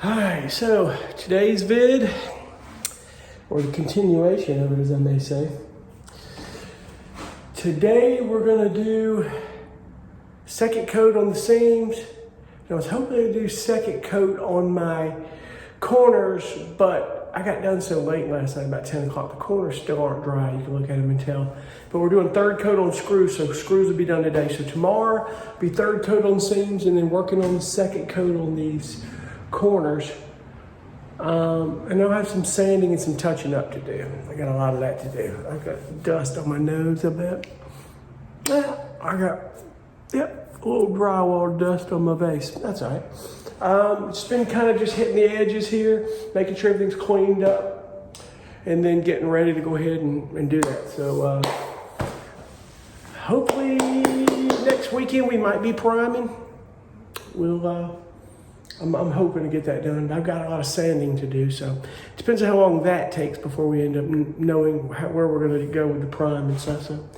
Alright, so today's vid, or the continuation of it as I may say. Today we're going to do second coat on the seams. I was hoping to do second coat on my corners, but I got done so late last night, about 10 o'clock. The corners still aren't dry. You can look at them and tell. But we're doing third coat on screws, so screws will be done today. So tomorrow, be third coat on seams and then working on the second coat on these corners. And I'll have some sanding and some touching up to do. I got a lot of that to do. I've got dust on my nose a bit. I got, a little drywall dust on my vase. That's all right. It's been kind of just hitting the edges here, making sure everything's cleaned up, and then getting ready to go ahead and do that. So hopefully next weekend we might be priming. I'm hoping to get that done. I've got a lot of sanding to do, so it depends on how long that takes before we end up knowing where we're going to go with the prime and stuff. So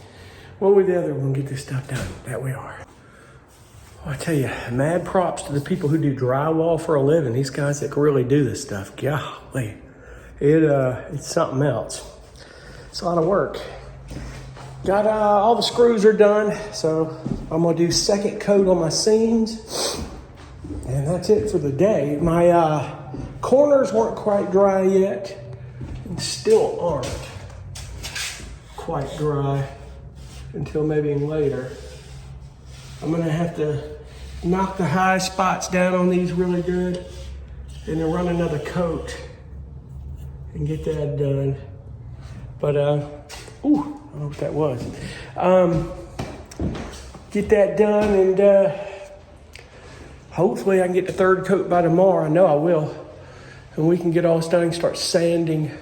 one way or the other, we're going to get this stuff done. That we are. Well, I tell you, mad props to the people who do drywall for a living. These guys that can really do this stuff. Golly, it's something else. It's a lot of work. Got all the screws are done, so I'm going to do second coat on my seams. And that's it for the day. My corners weren't quite dry yet, and still aren't quite dry until maybe later. I'm gonna have to knock the high spots down on these really good and then run another coat and get that done. But, I don't know what that was. Get that done and hopefully I can get the third coat by tomorrow. I know I will. And we can get all this done and start sanding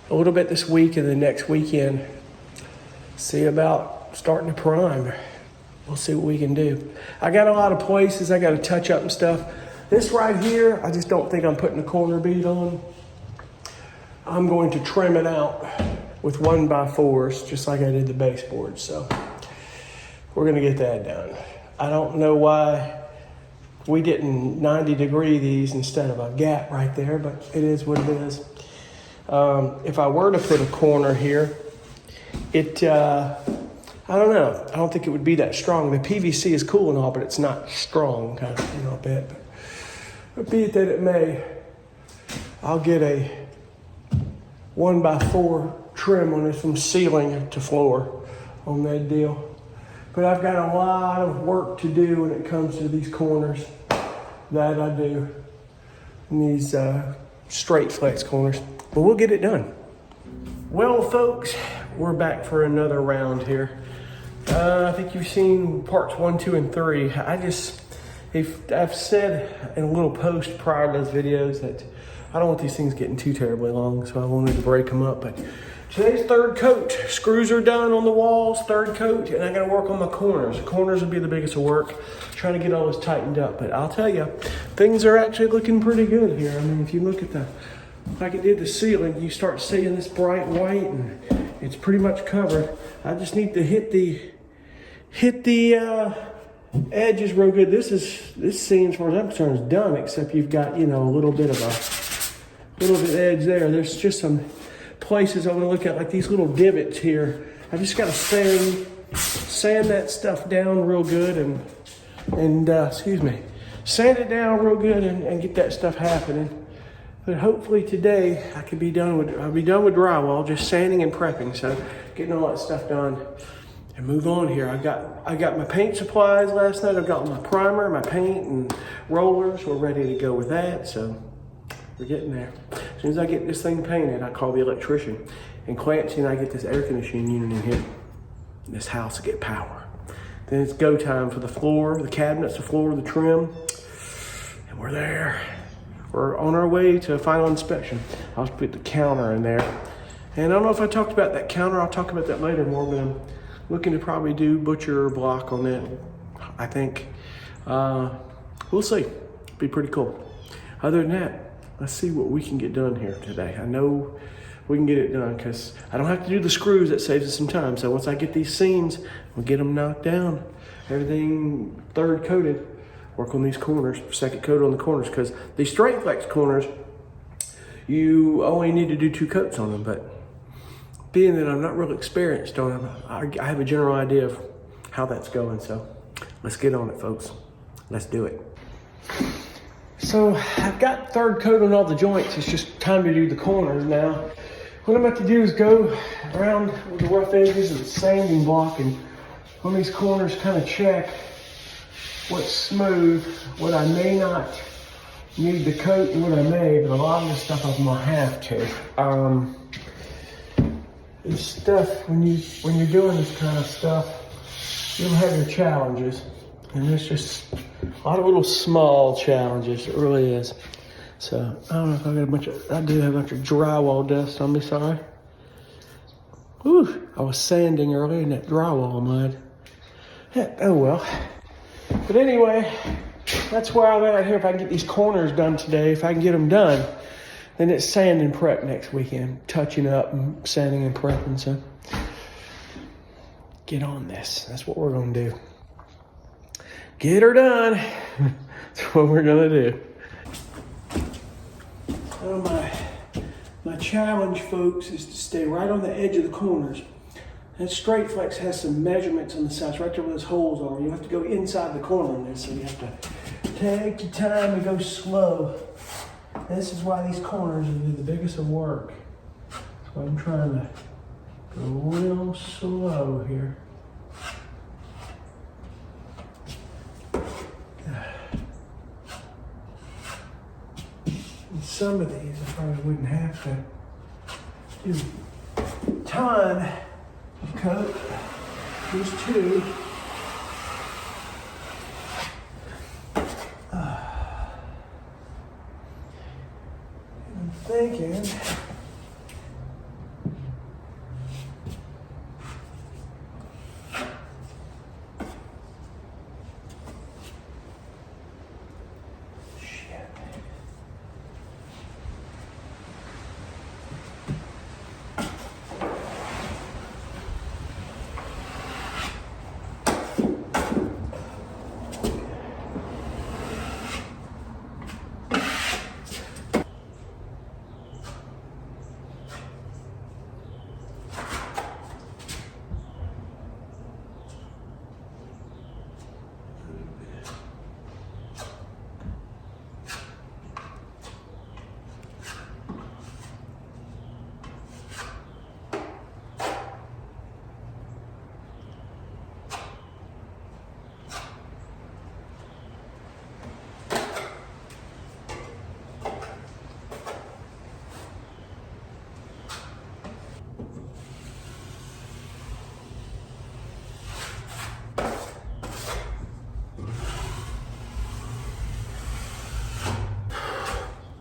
a little bit this week and then next weekend. See about starting to prime. We'll see what we can do. I got a lot of places I got to touch up and stuff. This right here, I just don't think I'm putting a corner bead on. I'm going to trim it out with 1x4s, just like I did the baseboards. So we're going to get that done. I don't know why we didn't 90 degree these instead of a gap right there, but it is what it is. If I were to put a corner here, I don't know. I don't think it would be that strong. The PVC is cool and all, but it's not strong, kind of, a bit. But be it that it may, I'll get a 1x4 trim on this from ceiling to floor on that deal. But I've got a lot of work to do when it comes to these corners that I do. And these straight flex corners. But we'll get it done. Well, folks, we're back for another round here. I think you've seen parts 1, 2, and 3. I've said in a little post prior to those videos that I don't want these things getting too terribly long, so I wanted to break them up. But today's third coat. Screws are done on the walls, third coat, and I gotta work on my corners. Corners will be the biggest of work, trying to get all this tightened up. But I'll tell you, things are actually looking pretty good here. I mean, if you look at like it did the ceiling, you start seeing this bright white, and it's pretty much covered. I just need to hit the edges real good. This seam, as far as I'm concerned, is done, except you've got, a little bit of edge there. There's just some places I'm gonna look at, like these little divots here. I just gotta sand that stuff down real good and sand it down real good and get that stuff happening. But hopefully today I'll be done with drywall, just sanding and prepping. So getting all that stuff done and move on here. I got my paint supplies last night. I've got my primer, my paint, and rollers. We're ready to go with that. So we're getting there. As soon as I get this thing painted, I call the electrician. And Clancy and I get this air conditioning unit in here. This house to get power. Then it's go time for the floor, the cabinets, the floor, the trim. And we're there. We're on our way to a final inspection. I'll put the counter in there. And I don't know if I talked about that counter. I'll talk about that later more, but I'm looking to probably do butcher block on that, I think. We'll see. Be pretty cool. Other than that, let's see what we can get done here today. I know we can get it done because I don't have to do the screws. That saves us some time. So once I get these seams, we'll get them knocked down. Everything third coated. work on these corners, second coat on the corners, because these Straight Flex corners, you only need to do 2 coats on them. But being that I'm not really experienced on them, I have a general idea of how that's going. So let's get on it, folks. Let's do it. So I've got third coat on all the joints. It's just time to do the corners now. What I'm about to do is go around with the rough edges of the sanding block and on these corners kind of check what's smooth, what I may not need to coat and what I may, but a lot of this stuff I'm gonna have to. This stuff, when you're doing this kind of stuff, you'll have your challenges. And there's just a lot of little small challenges, it really is. So I don't know if I do have a bunch of drywall dust on me, sorry. Whew, I was sanding earlier in that drywall mud. Yeah, oh well. But anyway, that's where I'm at here. If I can get these corners done today, if I can get them done, then it's sand and prep next weekend. Touching up and sanding and prepping, so get on this. That's what we're gonna do. Get her done. That's what we're gonna do. So my challenge, folks, is to stay right on the edge of the corners. And Straight Flex has some measurements on the sides, right there where those holes are. You have to go inside the corner on this, so you have to take your time and go slow. And this is why these corners are the biggest of work. So I'm trying to go real slow here. And some of these I probably wouldn't have to do a ton of coat. These 2. I'm thinking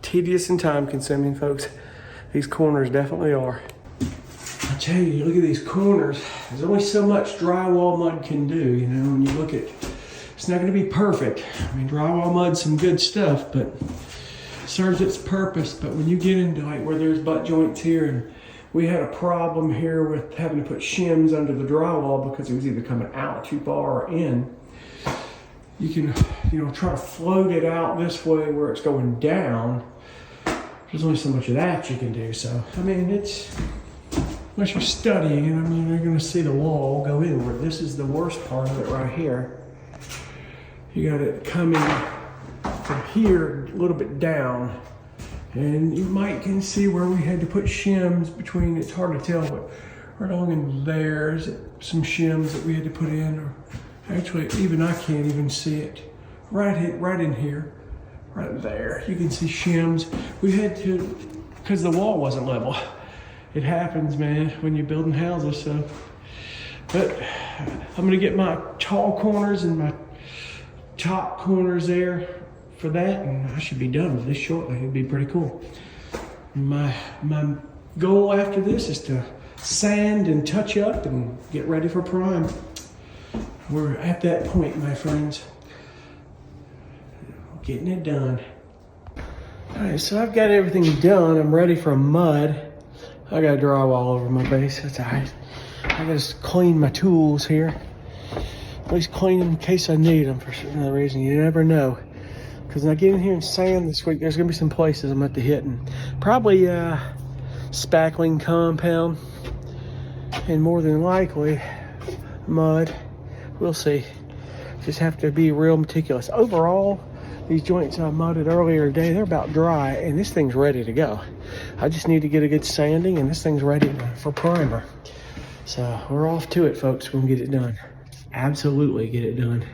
tedious and time consuming, folks. These corners definitely are. I tell you, look at these corners. There's only so much drywall mud can do, you know, when you look at, it's not gonna be perfect. I mean, drywall mud's some good stuff, but it serves its purpose. But when you get into like where there's butt joints here, and we had a problem here with having to put shims under the drywall because it was either coming out too far or in. You can, you know, try to float it out this way where it's going down. There's only so much of that you can do. So, I mean, it's, unless you're studying, and I mean, you're gonna see the wall go inward. This is the worst part of it right here. You got it coming from here a little bit down. And you might can see where we had to put shims between, it's hard to tell, but right along in there's some shims that we had to put in, or actually even I can't even see it. Right in here, right there, you can see shims. We had to, because the wall wasn't level. It happens, man, when you're building houses, so. But I'm gonna get my tall corners and my top corners there for that, and I should be done with this shortly. It'd be pretty cool. My goal after this is to sand and touch up and get ready for prime. We're at that point, my friends. Getting it done. All right, so I've got everything done. I'm ready for mud. I got drywall all over my face. That's all right. I gotta clean my tools here. At least clean them in case I need them for another reason. You never know. Because when I get in here and sand this week, there's going to be some places I'm going to hit. And probably spackling compound. And more than likely, mud. We'll see. Just have to be real meticulous. Overall, these joints I mudded earlier today, they're about dry. And this thing's ready to go. I just need to get a good sanding. And this thing's ready for primer. So we're off to it, folks. We're going to get it done. Absolutely get it done.